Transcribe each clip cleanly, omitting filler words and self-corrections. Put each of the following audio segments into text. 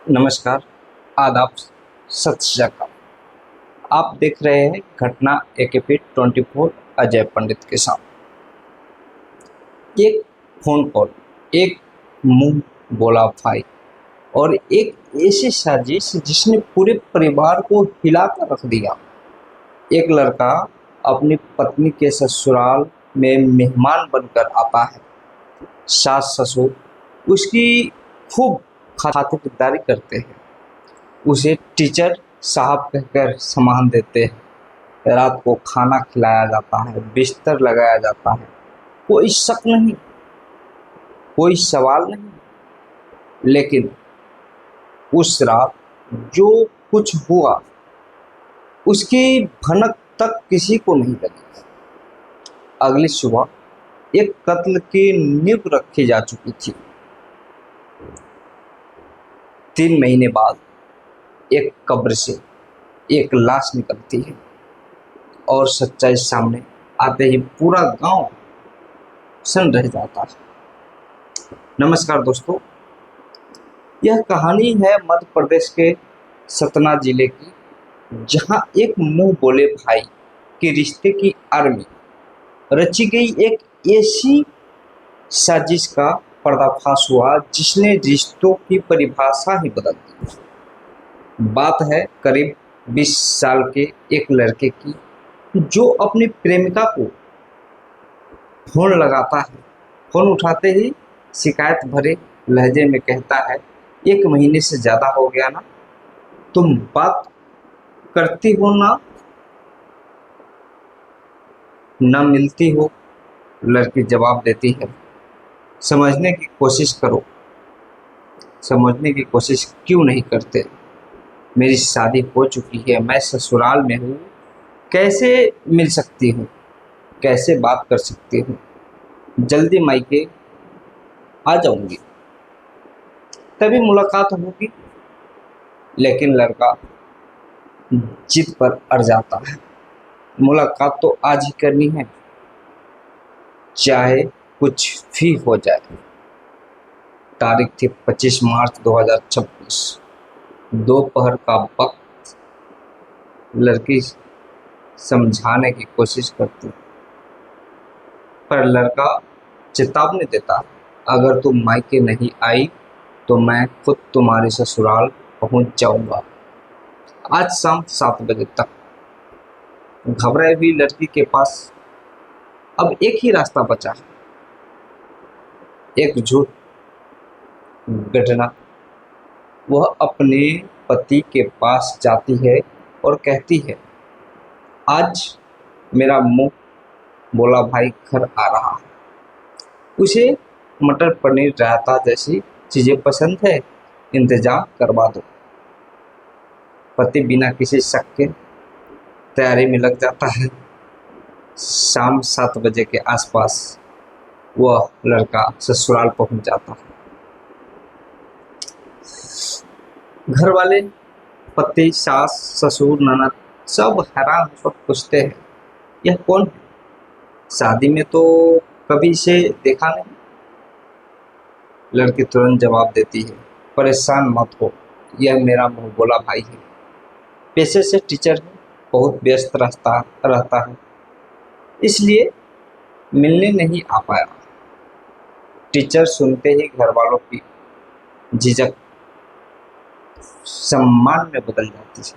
नमस्कार, आदाब, सत श्री अकाल। आप देख रहे हैं घटना AKP 24 अजय पंडित के साथ। एक फोन कॉल, एक मुंह बोला भाई और एक ऐसी साजिश जिसने पूरे परिवार को हिलाकर रख दिया। एक लड़का अपनी पत्नी के ससुराल में मेहमान बनकर आता है। सास ससुर उसकी खूब खातिरदारी करते हैं, उसे टीचर साहब कहकर सम्मान देते हैं। रात को खाना खिलाया जाता है, बिस्तर लगाया जाता है। कोई शक नहीं, कोई सवाल नहीं। लेकिन उस रात जो कुछ हुआ उसकी भनक तक किसी को नहीं लगी। अगली सुबह एक कत्ल की नींव रखी जा चुकी थी। 3 महीने बाद एक कब्र से एक लाश निकलती है और सच्चाई सामने आते ही पूरा गांव सन रह जाता है। नमस्कार दोस्तों, यह कहानी है मध्य प्रदेश के सतना जिले की, जहां एक मुंह बोले भाई के रिश्ते की आड़ में रची गई एक ऐसी साजिश का पर्दाफाश हुआ जिसने रिश्तों की परिभाषा ही बदल दी। बात है करीब 20 साल के एक लड़के की, जो अपनी प्रेमिका को फोन लगाता है। फोन उठाते ही शिकायत भरे लहजे में कहता है, 1 महीने से ज़्यादा हो गया ना, तुम बात करती हो ना मिलती हो। लड़की जवाब देती है, समझने की कोशिश करो। समझने की कोशिश क्यों नहीं करते? मेरी शादी हो चुकी है, मैं ससुराल में हूँ, कैसे मिल सकती हूँ, कैसे बात कर सकती हूँ? जल्दी मायके आ जाऊंगी, तभी मुलाकात होगी। लेकिन लड़का जिद पर अड़ जाता है, मुलाकात तो आज ही करनी है, चाहे कुछ भी हो जाए। तारीख थी 25 मार्च 2026। दोपहर का वक्त। लड़की समझाने की कोशिश करती, पर लड़का चेतावनी देता, अगर तुम मायके नहीं आई तो मैं खुद तुम्हारे ससुराल पहुंच जाऊंगा। आज शाम 7 बजे तक। घबराई हुई लड़की के पास अब एक ही रास्ता बचा है, एक झूठ गढ़ना। वह अपने पति के पास जाती है और कहती है, आज मेरा मुंह बोला भाई घर आ रहा है। उसे मटर पनीर रायता जैसी चीजें पसंद है, इंतजाम करवा दो। पति बिना किसी शक के तैयारी में लग जाता है। शाम 7 बजे के आसपास वह लड़का ससुराल पहुंच जाता है। घर वाले, पति, सास, ससुर, ननद सब हैरान होकर पूछते हैं, यह कौन है? शादी में तो कभी इसे देखा नहीं। लड़की तुरंत जवाब देती है, परेशान मत हो, यह मेरा मुंह बोला भाई है। पेशे से टीचर है, बहुत व्यस्त रहता है, इसलिए मिलने नहीं आ पाया। टीचर सुनते ही घर वालों की झिझक सम्मान में बदल जाती है।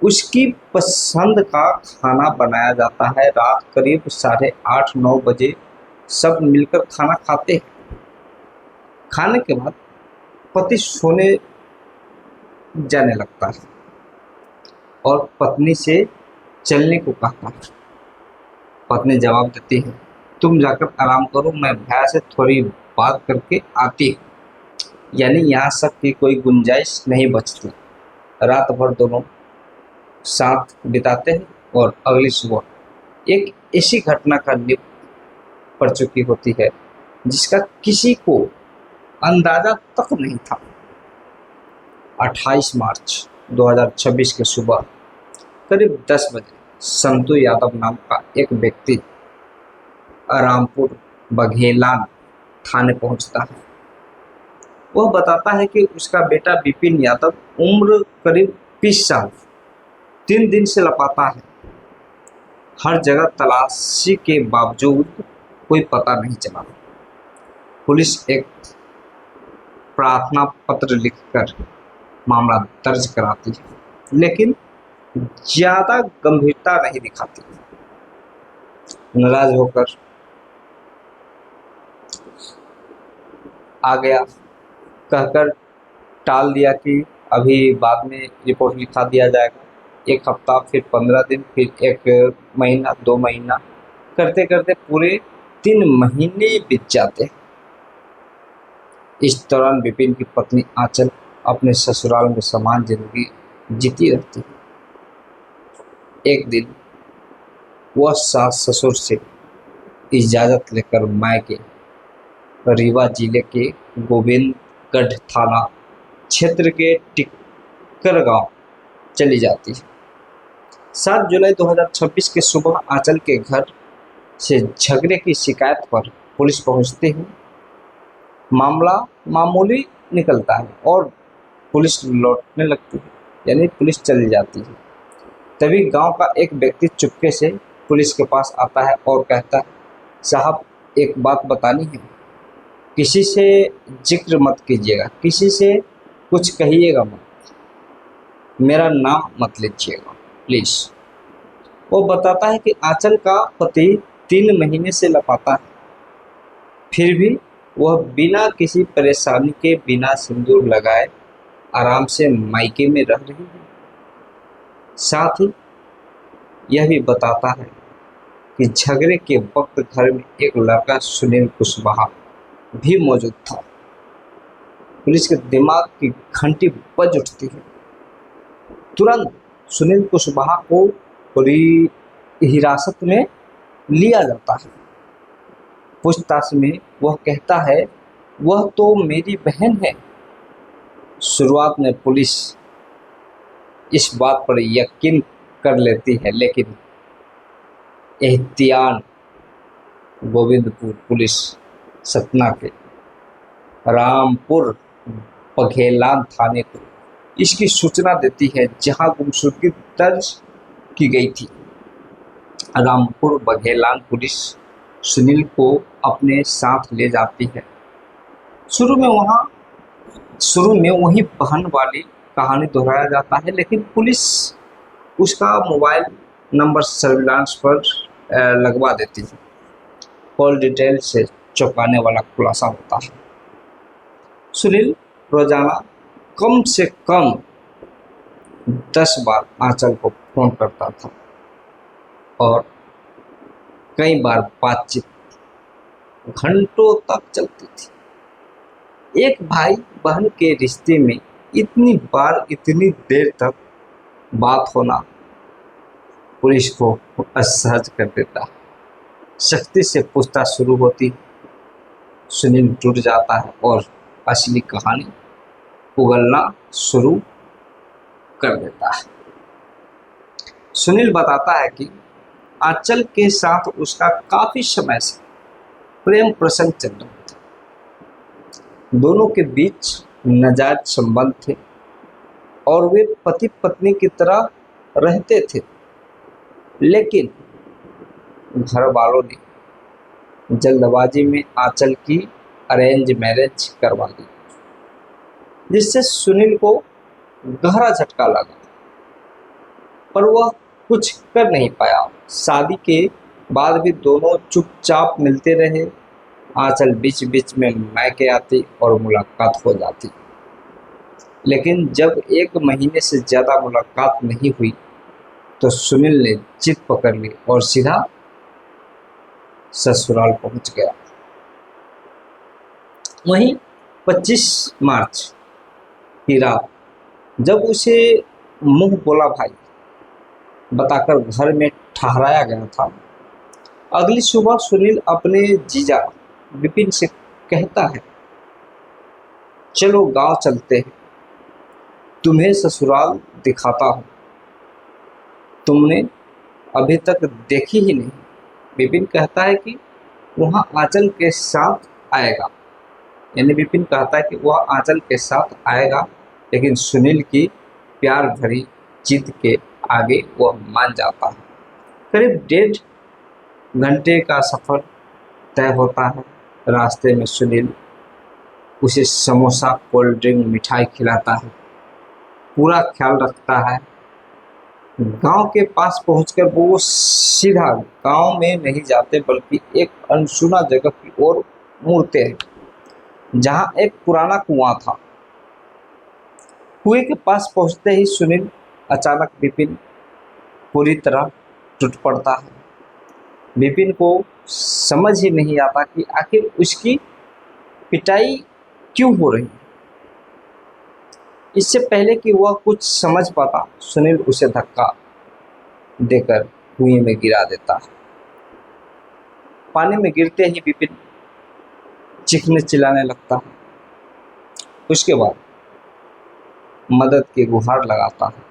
उसकी पसंद का खाना बनाया जाता है। रात करीब 8:30-9 बजे सब मिलकर खाना खाते हैं। खाने के बाद पति सोने जाने लगता है और पत्नी से चलने को कहता है। पत्नी जवाब देती है, तुम जाकर आराम करो, मैं भैया से थोड़ी बात करके आती हूँ। यानी यहाँ सब की कोई गुंजाइश नहीं बचती। रात भर दोनों साथ बिताते हैं और अगली सुबह एक ऐसी घटना का नींव पड़ चुकी होती है जिसका किसी को अंदाजा तक नहीं था। 28 मार्च 2026 की सुबह करीब 10 बजे संतू यादव नाम का एक व्यक्ति रामपुर बघेलान थाने पहुंचता है। वह बताता है कि उसका बेटा विपिन यादव उम्र करीब 20 साल 3 दिन से लापता है। हर जगह तलाशी के बावजूद कोई पता नहीं चला। पुलिस एक प्रार्थना पत्र लिखकर मामला दर्ज कराती है, लेकिन ज्यादा गंभीरता नहीं दिखाती। नाराज होकर आ गया, कहकर टाल दिया कि अभी बाद में रिपोर्ट लिखा दिया जाएगा। 1 हफ्ता, फिर 15 दिन, फिर 1 महीना, 2 महीना, करते करते पूरे 3 महीने बीत जाते हैं। इस दौरान विपिन की पत्नी आंचल अपने ससुराल में समान जिंदगी जीती रहती है। एक दिन वह सास ससुर से इजाज़त लेकर मायके रीवा जिले के गोविंदगढ़ थाना क्षेत्र के टिक्कर गांव चली जाती है। 7 जुलाई 2026 के सुबह आंचल के घर से झगड़े की शिकायत पर पुलिस पहुंचती है। मामला मामूली निकलता है और पुलिस लौटने लगती है, यानी पुलिस चली जाती है। तभी गांव का एक व्यक्ति चुपके से पुलिस के पास आता है और कहता है, साहब एक बात बतानी है, किसी से जिक्र मत कीजिएगा, किसी से कुछ कहिएगा मत, मेरा नाम मत लीजिएगा प्लीज़। वो बताता है कि आंचल का पति 3 महीने से लापता है, फिर भी वह बिना किसी परेशानी के, बिना सिंदूर लगाए आराम से मायके में रह रही है। साथ ही यह भी बताता है कि झगड़े के वक्त घर में एक लड़का सुनील कुशवाहा भी मौजूद था। पुलिस के दिमाग की घंटी बज उठती है। तुरंत सुनील कुशवाहा को हिरासत में लिया जाता है। पूछताछ में वह कहता है, वह तो मेरी बहन है। शुरुआत में पुलिस इस बात पर यकीन कर लेती है, लेकिन एहतियान गोविंदपुर पुलिस सतना के रामपुर बघेलान थाने को इसकी सूचना देती है, जहां गुमशुदगी दर्ज की गई थी। रामपुर बघेलान पुलिस सुनील को अपने साथ ले जाती है। शुरू में वही बहन वाली कहानी दोहराया जाता है, लेकिन पुलिस उसका मोबाइल नंबर सर्विलांस पर लगवा देती है। कॉल डिटेल से चौंकाने वाला खुलासा होता है। सुनील रोजाना कम से कम 10 बार आंचल को फोन करता था और कई बार बातचीत घंटों तक चलती थी। एक भाई बहन के रिश्ते में इतनी बार, इतनी देर तक बात होना पुलिस को असहज कर देता है। सख्ती से पूछताछ शुरू होती, सुनील टूट जाता है और असली कहानी उगलना शुरू कर देता है। सुनील बताता है कि आंचल के साथ उसका काफी समय से प्रेम प्रसंग चल रहा था। दोनों के बीच नाजायज संबंध थे और वे पति पत्नी की तरह रहते थे, लेकिन घर वालों ने जल्दबाजी में आंचल की अरेंज मैरिज करवा दी, जिससे सुनील को गहरा झटका लगा, पर वह कुछ कर नहीं पाया। शादी के बाद भी दोनों चुपचाप मिलते रहे। आंचल बीच बीच में मायके आती और मुलाकात हो जाती, लेकिन जब 1 महीने से ज़्यादा मुलाकात नहीं हुई तो सुनील ने जिद पकड़ ली और सीधा ससुराल पहुंच गया। वहीं 25 मार्च की रात जब उसे मुंह बोला भाई बताकर घर में ठहराया गया था, अगली सुबह सुनील अपने जीजा विपिन से कहता है, चलो गांव चलते हैं, तुम्हें ससुराल दिखाता हूँ, तुमने अभी तक देखी ही नहीं। विपिन कहता है कि वहाँ आंचल के साथ आएगा। यानी विपिन कहता है कि वह आंचल के साथ आएगा, लेकिन सुनील की प्यार भरी जिद के आगे वह मान जाता है। करीब 1.5 घंटे का सफर तय होता है। रास्ते में सुनील उसे समोसा, कोल्ड ड्रिंक, मिठाई खिलाता है, पूरा ख्याल रखता है। गांव के पास पहुंचकर वो सीधा गांव में नहीं जाते, बल्कि एक अनसुना जगह की ओर मुड़ते हैं जहां एक पुराना कुआं था। कुएं के पास पहुंचते ही सुनील अचानक विपिन पूरी तरह टूट पड़ता है। विपिन को समझ ही नहीं आता कि आखिर उसकी पिटाई क्यों हो रही है। इससे पहले कि वह कुछ समझ पाता, सुनील उसे धक्का देकर कुएं में गिरा देता है। पानी में गिरते ही विपिन चीखने चिल्लाने लगता है। उसके बाद मदद की गुहार लगाता है।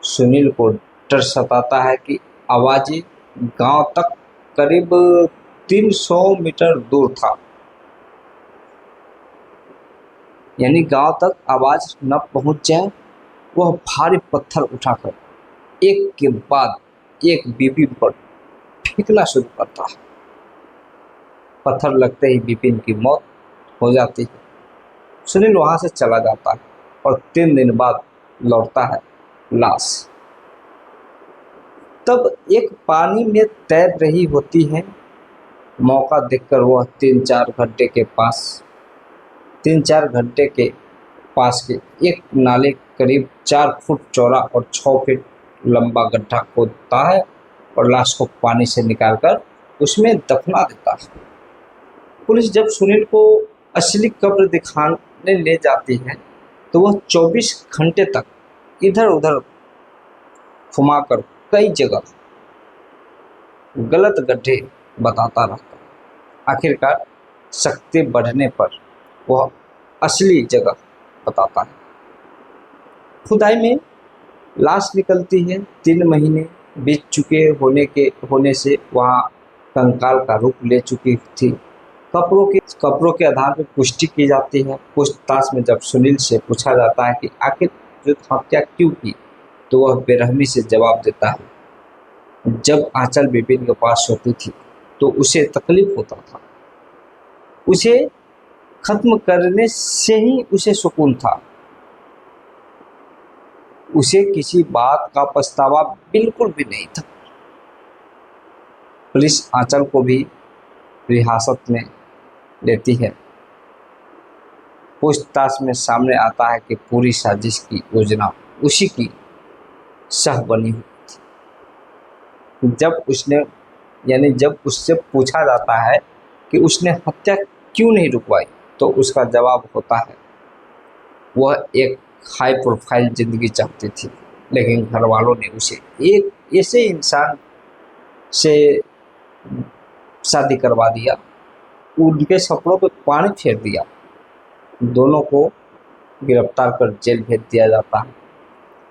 सुनील को डर सताता है कि आवाज़ें गांव तक करीब 300 मीटर दूर था, यानी गांव तक आवाज न पहुंच जाए। वह भारी पत्थर उठाकर एक के बाद एक विपिन पर फेंकना शुरू करता है। पत्थर लगते ही विपिन की मौत हो जाती है। सुनील वहां से चला जाता है और 3 दिन बाद लौटता है लाश। तब एक पानी में तैर रही होती है। मौका देखकर वह 3-4 घंटे के पास के एक नाले करीब 4 फुट चौड़ा और 6 फीट लंबा गड्ढा खोदता है और लाश को पानी से निकालकर उसमें दफना देता है। पुलिस जब सुनील को असली कब्र दिखाने ले जाती है तो वह 24 घंटे तक इधर उधर घुमाकर कई जगह गलत गड्ढे बताता रहता है। आखिरकार शक्ति बढ़ने पर वह असली जगह बताता है। खुदाई में लाश निकलती है। 3 महीने बीत चुके होने से वहाँ कंकाल का रूप ले चुकी थी। कब्रों के आधार पर पुष्टि की जाती है। पूछताछ में जब सुनील से पूछा जाता है कि आखिर जो हत्या क्यों की, तो वह बेरहमी से जवाब देता है, जब आंचल विपिन के पास सोती थी तो उसे तकलीफ होता था। उसे खत्म करने से ही उसे सुकून था। उसे किसी बात का पछतावा बिल्कुल भी नहीं था। पुलिस आंचल को भी हिरासत में लेती है। पूछताछ में सामने आता है कि पूरी साजिश की योजना उसी की सह बनी हुई थी। जब उससे पूछा जाता है कि उसने हत्या क्यों नहीं रुकवाई, तो उसका जवाब होता है, वह एक हाई प्रोफाइल जिंदगी चाहती थी, लेकिन घर वालों ने उसे एक ऐसे इंसान से शादी करवा दिया, उनके सपनों पर पानी फेर दिया। दोनों को गिरफ्तार कर जेल भेज दिया जाता है।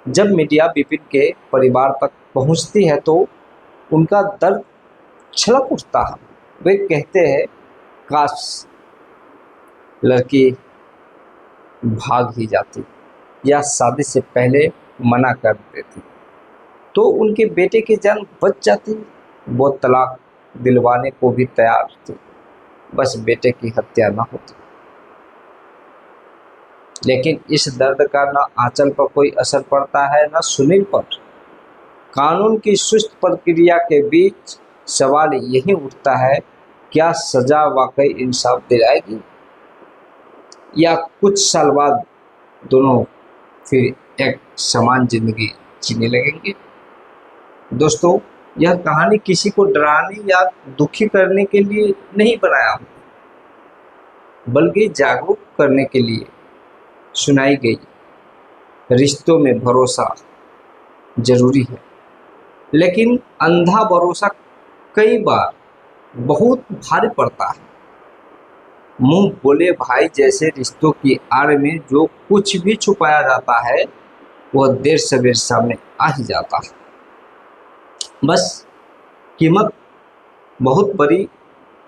जब मीडिया विपिन के परिवार तक पहुंचती है तो उनका दर्द छलक उठता है। वे कहते हैं, काश लड़की भाग ही जाती या शादी से पहले मना कर देती तो उनके बेटे की जान बच जाती। वो तलाक दिलवाने को भी तैयार थे, बस बेटे की हत्या न होती। लेकिन इस दर्द का न आंचल पर कोई असर पड़ता है, न सुनील पर। कानून की सुस्त प्रक्रिया के बीच सवाल यही उठता है, क्या सजा वाकई इंसाफ दिलाएगी, या कुछ साल बाद दोनों फिर एक समान जिंदगी जीने लगेंगे। दोस्तों, यह कहानी किसी को डराने या दुखी करने के लिए नहीं बनाया, बल्कि जागरूक करने के लिए सुनाई गई। रिश्तों में भरोसा जरूरी है, लेकिन अंधा भरोसा कई बार बहुत भारी पड़ता है। मुंह बोले भाई जैसे रिश्तों की आड़ में जो कुछ भी छुपाया जाता है, वह देर सवेर सामने आ ही जाता है। बस कीमत बहुत बड़ी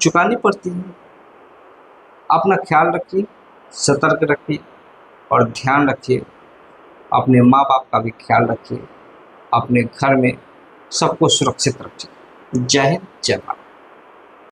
चुकानी पड़ती है। अपना ख्याल रखिए, सतर्क रखिए और ध्यान रखिए। अपने माँ बाप का भी ख्याल रखिए, अपने घर में सबको सुरक्षित रखिए। जय हिंद, जय भारत।